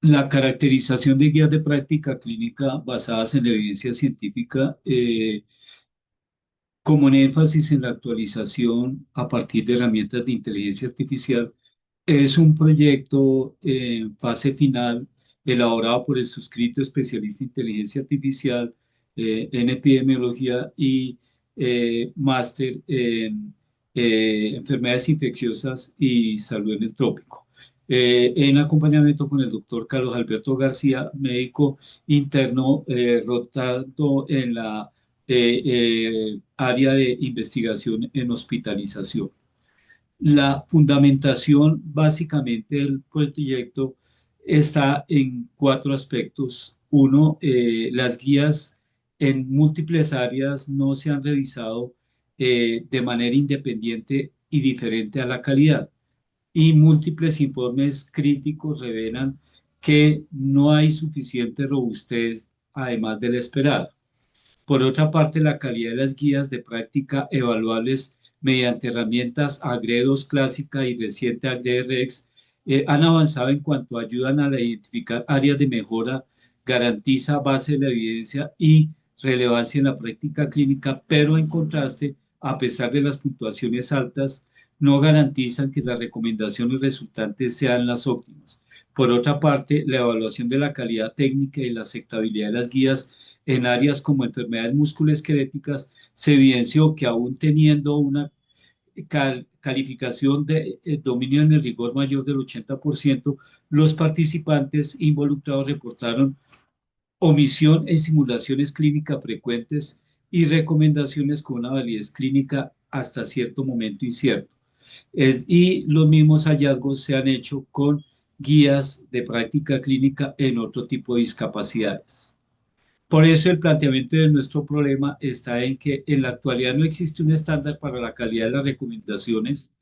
La caracterización de guías de práctica clínica basadas en evidencia científica, como en énfasis en la actualización a partir de herramientas de inteligencia artificial, es un proyecto en fase final elaborado por el suscrito especialista en inteligencia artificial en epidemiología y máster en enfermedades infecciosas y salud en el trópico. En acompañamiento con el doctor Carlos Alberto García, médico interno rotando en la área de investigación en hospitalización. La fundamentación básicamente del proyecto está en cuatro aspectos. Uno, las guías en múltiples áreas no se han revisado de manera independiente y diferente a la calidad. Y múltiples informes críticos revelan que no hay suficiente robustez además de la esperada. Por otra parte, la calidad de las guías de práctica evaluables mediante herramientas Agredos clásica y reciente AgreRex han avanzado en cuanto ayudan a identificar áreas de mejora, garantiza base de la evidencia y relevancia en la práctica clínica, pero en contraste, a pesar de las puntuaciones altas, no garantizan que las recomendaciones resultantes sean las óptimas. Por otra parte, la evaluación de la calidad técnica y la aceptabilidad de las guías en áreas como enfermedades musculoesqueléticas, se evidenció que aún teniendo una calificación de dominio en el rigor mayor del 80%, los participantes involucrados reportaron omisión en simulaciones clínicas frecuentes y recomendaciones con una validez clínica hasta cierto momento incierto. Y los mismos hallazgos se han hecho con guías de práctica clínica en otro tipo de discapacidades. Por eso el planteamiento de nuestro problema está en que en la actualidad no existe un estándar para la calidad de las recomendaciones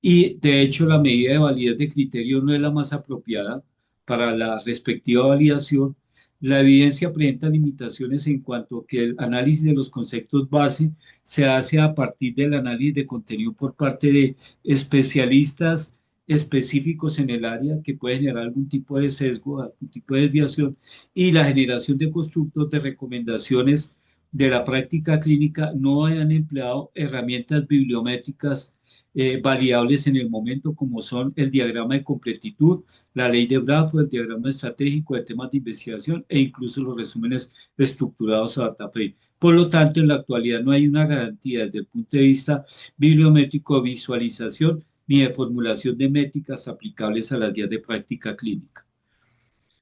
y de hecho la medida de validez de criterio no es la más apropiada para la respectiva validación. La evidencia presenta limitaciones en cuanto a que el análisis de los conceptos base se hace a partir del análisis de contenido por parte de especialistas específicos en el área que puede generar algún tipo de sesgo, algún tipo de desviación y la generación de constructos de recomendaciones de la práctica clínica no hayan empleado herramientas bibliométricas variables en el momento, como son el diagrama de completitud, la ley de Bradford, el diagrama estratégico de temas de investigación e incluso los resúmenes estructurados a data frame. Por lo tanto, en la actualidad no hay una garantía desde el punto de vista bibliométrico de visualización ni de formulación de métricas aplicables a las guías de práctica clínica.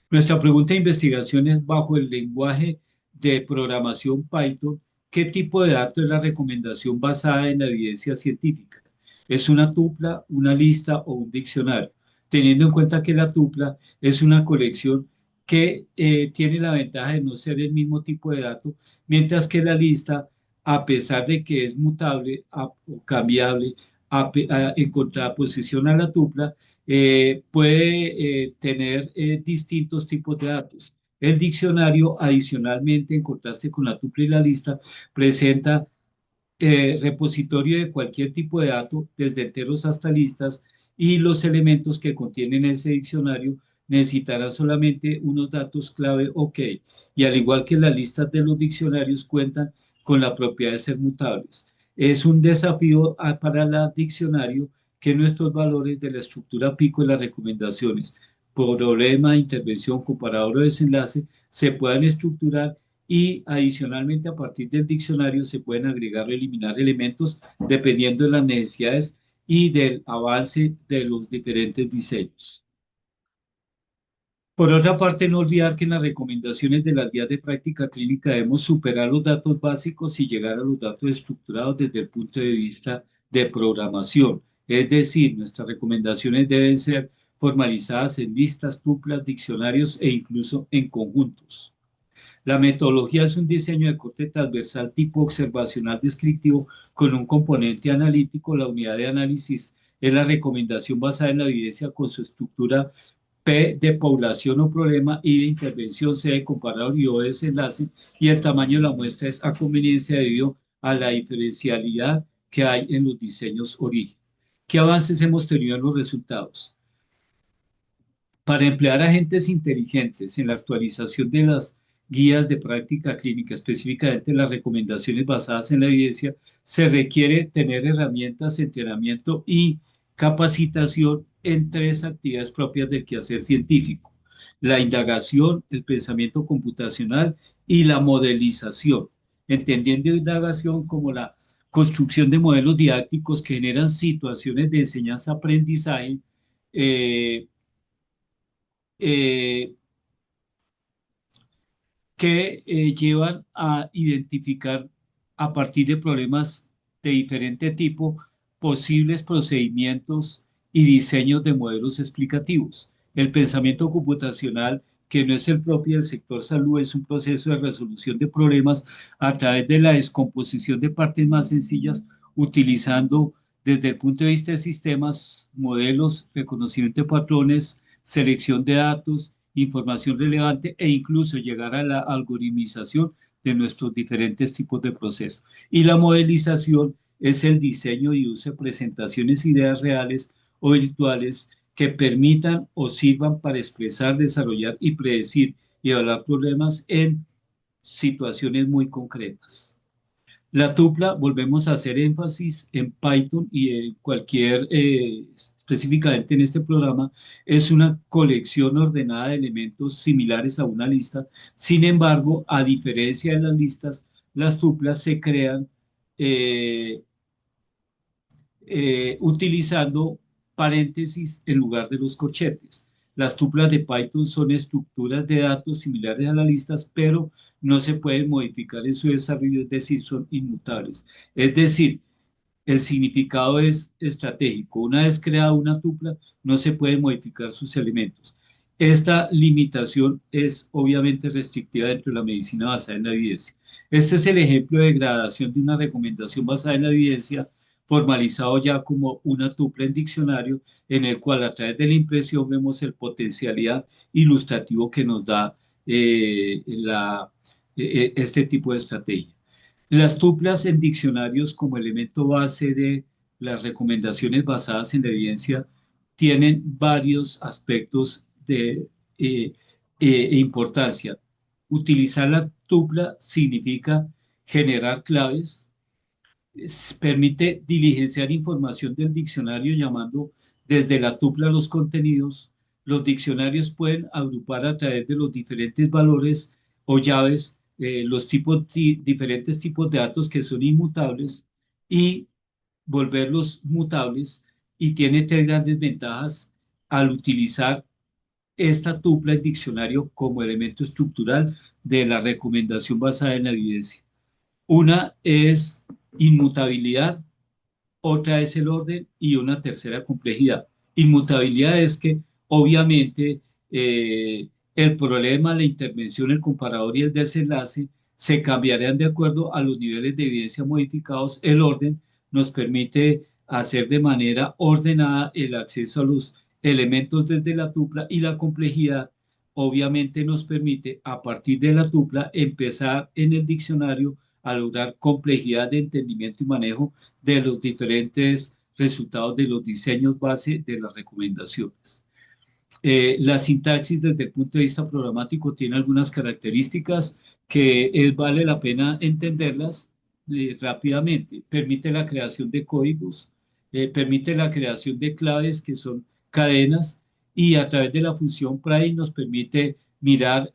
Nuestra pregunta de investigación es bajo el lenguaje de programación Python, ¿qué tipo de dato es la recomendación basada en la evidencia científica? ¿Es una tupla, una lista o un diccionario? Teniendo en cuenta que la tupla es una colección que tiene la ventaja de no ser el mismo tipo de dato, mientras que la lista, a pesar de que es mutable o cambiable, en contraposición a la tupla, puede tener distintos tipos de datos. El diccionario, adicionalmente, en contraste con la tupla y la lista, presenta repositorio de cualquier tipo de dato, desde enteros hasta listas, y los elementos que contienen ese diccionario necesitarán solamente unos datos clave OK. Y al igual que las listas de los diccionarios cuentan con la propiedad de ser mutables. Es un desafío para el diccionario que nuestros valores de la estructura pico y las recomendaciones, problema, intervención, comparador o desenlace, se puedan estructurar y adicionalmente a partir del diccionario se pueden agregar o eliminar elementos dependiendo de las necesidades y del avance de los diferentes diseños. Por otra parte, no olvidar que en las recomendaciones de las guías de práctica clínica debemos superar los datos básicos y llegar a los datos estructurados desde el punto de vista de programación. Es decir, nuestras recomendaciones deben ser formalizadas en listas, tuplas, diccionarios e incluso en conjuntos. La metodología es un diseño de corte transversal tipo observacional descriptivo con un componente analítico. La unidad de análisis es la recomendación basada en la evidencia con su estructura P de población o problema, I de intervención, C de comparador y O de desenlace. Y el tamaño de la muestra es a conveniencia debido a la diferencialidad que hay en los diseños origen. ¿Qué avances hemos tenido en los resultados? Para emplear agentes inteligentes en la actualización de las guías de práctica clínica, específicamente las recomendaciones basadas en la evidencia, se requiere tener herramientas, entrenamiento y capacitación en tres actividades propias del quehacer científico: la indagación, el pensamiento computacional y la modelización, entendiendo indagación como la construcción de modelos didácticos que generan situaciones de enseñanza-aprendizaje, eh, eh, que llevan a identificar a partir de problemas de diferente tipo posibles procedimientos y diseños de modelos explicativos. El pensamiento computacional, que no es el propio del sector salud, es un proceso de resolución de problemas a través de la descomposición de partes más sencillas, utilizando desde el punto de vista de sistemas, modelos, reconocimiento de patrones, selección de datos, información relevante e incluso llegar a la algoritmización de nuestros diferentes tipos de procesos. Y la modelización es el diseño y uso de presentaciones, ideas reales o virtuales que permitan o sirvan para expresar, desarrollar y predecir y evaluar problemas en situaciones muy concretas. La tupla, volvemos a hacer énfasis en Python y en cualquier, específicamente en este programa, es una colección ordenada de elementos similares a una lista. Sin embargo, a diferencia de las listas, las tuplas se crean eh, utilizando paréntesis en lugar de los corchetes. Las tuplas de Python son estructuras de datos similares a las listas, pero no se pueden modificar en su desarrollo, es decir, son inmutables. Es decir, el significado es estratégico. Una vez creada una tupla, no se pueden modificar sus elementos. Esta limitación es obviamente restrictiva dentro de la medicina basada en la evidencia. Este es el ejemplo de gradación de una recomendación basada en la evidencia, formalizado ya como una tupla en diccionario, en el cual a través de la impresión vemos el potencialidad ilustrativo que nos da este tipo de estrategia. Las tuplas en diccionarios como elemento base de las recomendaciones basadas en la evidencia tienen varios aspectos de importancia. Utilizar la tupla significa generar claves, permite diligenciar información del diccionario llamando desde la tupla los contenidos. Los diccionarios pueden agrupar a través de los diferentes valores o llaves los diferentes tipos de datos que son inmutables y volverlos mutables, y tiene tres grandes ventajas al utilizar esta tupla en diccionario como elemento estructural de la recomendación basada en la evidencia. Una es inmutabilidad, otra es el orden y una tercera complejidad. Inmutabilidad es que obviamente el problema, la intervención, el comparador y el desenlace se cambiarán de acuerdo a los niveles de evidencia modificados. El orden nos permite hacer de manera ordenada el acceso a los elementos desde la tupla, y la complejidad obviamente nos permite a partir de la tupla empezar en el diccionario a lograr complejidad de entendimiento y manejo de los diferentes resultados de los diseños base de las recomendaciones. La sintaxis desde el punto de vista programático tiene algunas características que vale la pena entenderlas rápidamente. Permite la creación de códigos, permite la creación de claves que son cadenas, y a través de la función prime nos permite mirar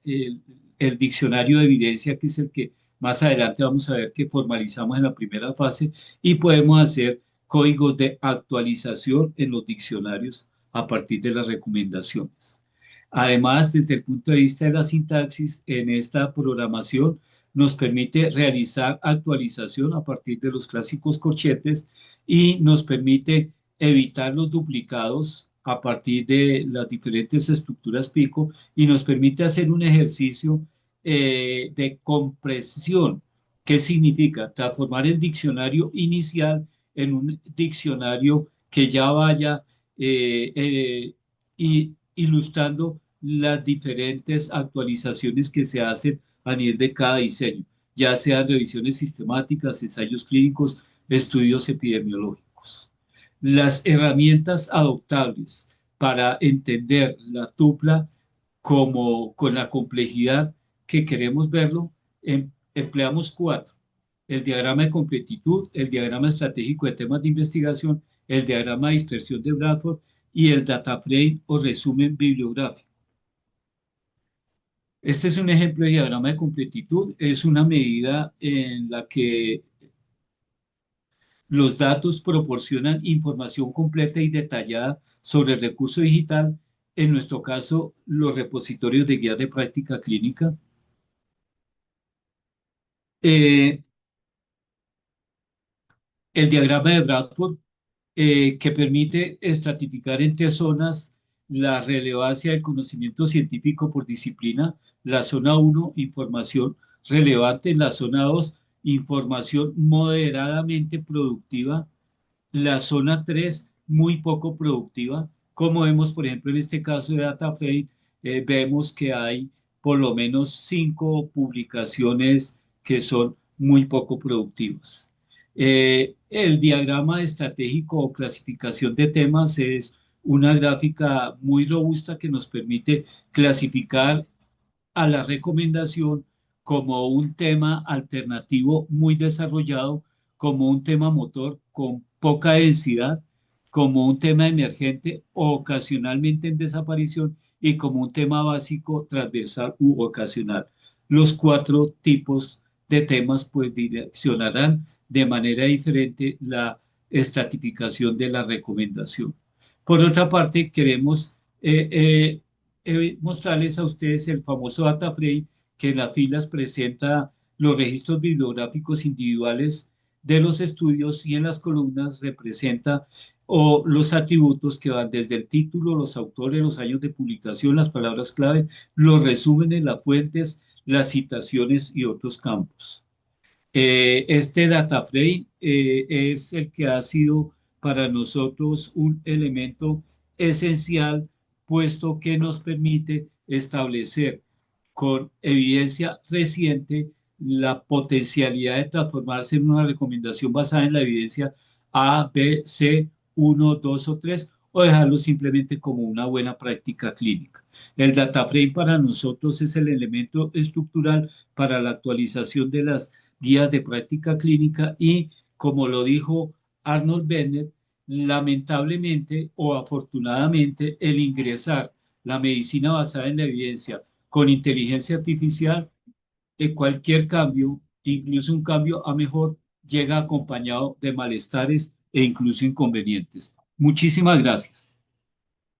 el diccionario de evidencia, que es el que más adelante vamos a ver que formalizamos en la primera fase, y podemos hacer códigos de actualización en los diccionarios a partir de las recomendaciones. Además, desde el punto de vista de la sintaxis, en esta programación nos permite realizar actualización a partir de los clásicos corchetes, y nos permite evitar los duplicados a partir de las diferentes estructuras pico, y nos permite hacer un ejercicio de compresión. ¿Qué significa? Transformar el diccionario inicial en un diccionario que ya vaya y ilustrando las diferentes actualizaciones que se hacen a nivel de cada diseño, ya sean revisiones sistemáticas, ensayos clínicos, estudios epidemiológicos. Las herramientas adoptables. para entender la tupla como con la complejidad que queremos verlo, empleamos cuatro: el diagrama de completitud, el diagrama estratégico de temas de investigación, el diagrama de dispersión de Bradford y el data frame o resumen bibliográfico. Este es un ejemplo de diagrama de completitud. Es una medida en la que los datos proporcionan información completa y detallada sobre el recurso digital, en nuestro caso, los repositorios de guías de práctica clínica. Eh, el diagrama de Bradford, que permite estratificar en tres zonas la relevancia del conocimiento científico por disciplina. La zona uno, información relevante; en la zona 2, información moderadamente productiva; la zona 3, muy poco productiva. Como vemos, por ejemplo, en este caso de DataFrame, vemos que hay por lo menos 5 publicaciones que son muy poco productivas. El diagrama estratégico o clasificación de temas es una gráfica muy robusta que nos permite clasificar a la recomendación como un tema alternativo muy desarrollado, como un tema motor con poca densidad, como un tema emergente o ocasionalmente en desaparición, y como un tema básico, transversal u ocasional. Los cuatro tipos de temas pues direccionarán de manera diferente la estratificación de la recomendación. Por otra parte, queremos mostrarles a ustedes el famoso data frame, que en las filas presenta los registros bibliográficos individuales de los estudios, y en las columnas representa los atributos que van desde el título, los autores, los años de publicación, las palabras clave, los resúmenes, las fuentes, las citaciones y otros campos. Este data frame es el que ha sido para nosotros un elemento esencial, puesto que nos permite establecer con evidencia reciente la potencialidad de transformarse en una recomendación basada en la evidencia A, B, C, 1, 2 o 3, o dejarlo simplemente como una buena práctica clínica. El data frame para nosotros es el elemento estructural para la actualización de las guías de práctica clínica y, como lo dijo Arnold Bennett, lamentablemente o afortunadamente, el ingresar la medicina basada en la evidencia con inteligencia artificial, cualquier cambio, incluso un cambio a mejor, llega acompañado de malestares e incluso inconvenientes. Muchísimas gracias.